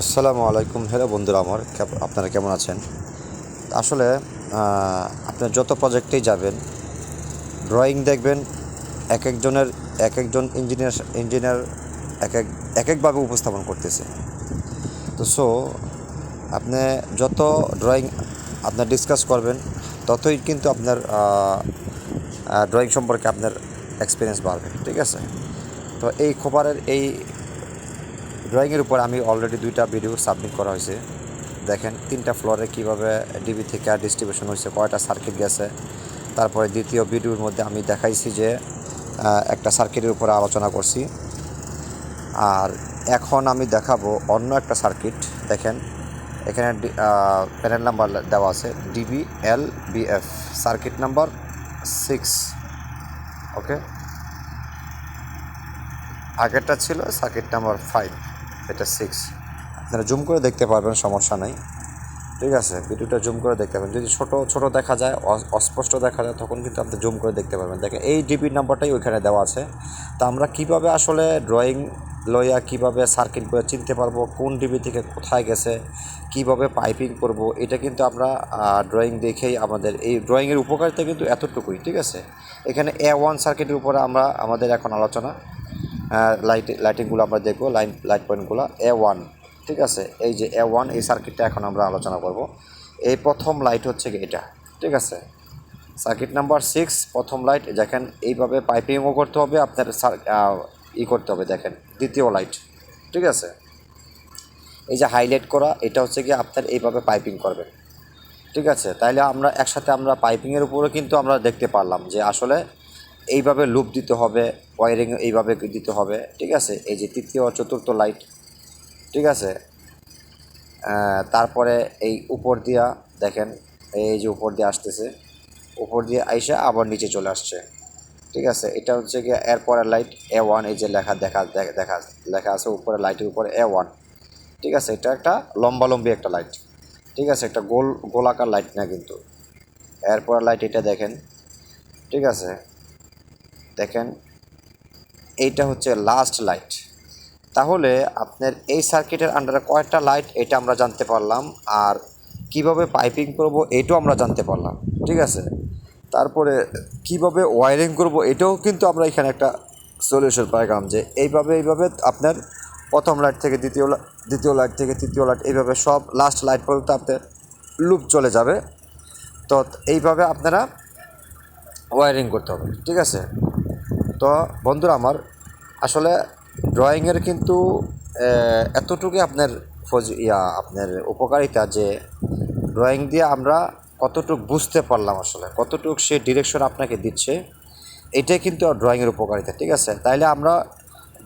আসসালামু আলাইকুম। হ্যালো বন্ধুরা, আমার আপনারা কেমন আছেন? আসলে আপনার যত প্রজেক্টেই যাবেন, ড্রয়িং দেখবেন এক একজন ইঞ্জিনিয়ার এক একভাবে উপস্থাপন করতেছে। তো আপনি যত ড্রয়িং আপনার ডিসকাস করবেন, ততই কিন্তু আপনার ড্রয়িং সম্পর্কে আপনার এক্সপিরিয়েন্স বাড়বে। ঠিক আছে? তো এই ড্রয়িংয়ের উপর আমি অলরেডি 2টা ভিডিও সাবমিট করা হয়েছে। দেখেন 3টা ফ্লোরে কীভাবে ডিবি থেকে ডিস্ট্রিবিউশন হয়েছে, কয়টা সার্কিট গেছে। তারপরে দ্বিতীয় ভিডিওর মধ্যে আমি দেখাইছি যে একটা সার্কিটের উপরে আলোচনা করছি। আর এখন আমি দেখাবো অন্য একটা সার্কিট। দেখেন এখানে প্যানেল নাম্বার দেওয়া আছে DBLBF, সার্কিট নাম্বার 6। ওকে, আগেরটা ছিল সার্কিট নাম্বার 5, এটা 6। আপনারা জুম করে দেখতে পারবেন, সমস্যা নাই। ঠিক আছে, ভিডিওটা জুম করে দেখতে পাবেন। যদি ছোট দেখা যায়, অস্পষ্ট দেখা যায়, তখন কিন্তু আপনি জুম করে দেখতে পারবেন। দেখেন এই ডিবির নাম্বারটাই ওইখানে দেওয়া আছে। তা আমরা কিভাবে আসলে ড্রয়িং লইয়া কীভাবে সার্কিটগুলো চিনতে পারবো, কোন ডিবি থেকে কোথায় গেছে, কিভাবে পাইপিং করব, এটা কিন্তু আমরা ড্রয়িং দেখেই আমাদের এই ড্রয়িংয়ের উপকারিতা কিন্তু এতটুকুই। ঠিক আছে, এখানে A1 সার্কিটের উপরে আমাদের এখন আলোচনা। লাইটিংগুলো আমরা দেখবো, লাইট পয়েন্টগুলো A1। ঠিক আছে, এই যে A1, এই সার্কিটটা এখন আমরা আলোচনা করব। এই প্রথম লাইট হচ্ছে কি এটা। ঠিক আছে, সার্কিট নাম্বার 6, প্রথম লাইট। দেখেন এইভাবে পাইপিংও করতে হবে আপনার, করতে হবে। দেখেন দ্বিতীয় লাইট। ঠিক আছে, এই যে হাইলাইট করা, এটা হচ্ছে কি আপনার এইভাবে পাইপিং করবেন। ঠিক আছে, তাইলে আমরা একসাথে পাইপিংয়ের উপরে কিন্তু আমরা দেখতে পারলাম যে আসলে এইভাবে লুপ দিতে হবে, ওয়ারিং এইভাবে দিতে হবে। ঠিক আছে, এই যে তৃতীয় চতুর্থ লাইট। ঠিক আছে, তারপরে এই উপর দিয়া দেখেন, এই যে উপর দিয়ে আসতেছে, উপর দিয়ে আইসা আবার নিচে চলে আসছে। ঠিক আছে, এটা হচ্ছে গিয়ে এরপরের লাইট A1। এই যে লেখা আছে উপরে, লাইটের উপরে A1। ঠিক আছে, এটা একটা লম্বালম্বি একটা লাইট। ঠিক আছে, একটা গোলাকার লাইট না কিন্তু। এরপরের লাইট এটা দেখেন। ঠিক আছে, দেখেন এইটা হচ্ছে লাস্ট লাইট। তাহলে আপনার এই সার্কিটের আন্ডারে কয়টা লাইট, এটা আমরা জানতে পারলাম। আর কিভাবে পাইপিং করব, এটাও আমরা জানতে পারলাম। ঠিক আছে, তারপরে কিভাবে ওয়ারিং করব, এটাও কিন্তু আমরা এখানে একটা সলিউশন পাইলাম যে এইভাবে আপনার প্রথম লাইট থেকে দ্বিতীয় লাইট থেকে তৃতীয় লাইট, এইভাবে সব লাস্ট লাইট পর্যন্ত আপনার লুপ চলে যাবে। তো এইভাবে আপনারা ওয়ারিং করতে হবে। ঠিক আছে, তো বন্ধুরা আমার, আসলে ড্রয়িংয়ের কিন্তু এতটুকুই আপনার আপনার উপকারিতা যে ড্রয়িং দিয়ে আমরা কতটুকু বুঝতে পারলাম, আসলে কতটুকু সে ডিরেকশন আপনাকে দিচ্ছে, এটাই কিন্তু ড্রয়িংয়ের উপকারিতা। ঠিক আছে, তাইলে আমরা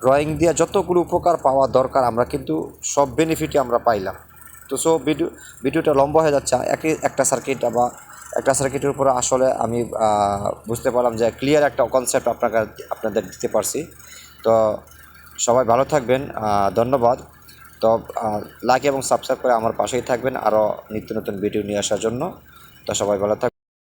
ড্রয়িং দিয়ে যতগুলো উপকার পাওয়া দরকার, আমরা কিন্তু সব বেনিফিটই আমরা পাইলাম। তো ভিডিওটা লম্বা হয়ে যাচ্ছে। একটা সার্কিটের উপরে আসলে আমি বুঝতে পারলাম যে ক্লিয়ার একটা কনসেপ্ট আপনাদের দিতে পারছি। তো সবাই ভালো থাকবেন, ধন্যবাদ। তো লাইক এবং সাবস্ক্রাইব করে আমার পাশেই থাকবেন আরও নিত্য নতুন ভিডিও নিয়ে আসার জন্য। তো সবাই ভালো থাকবেন।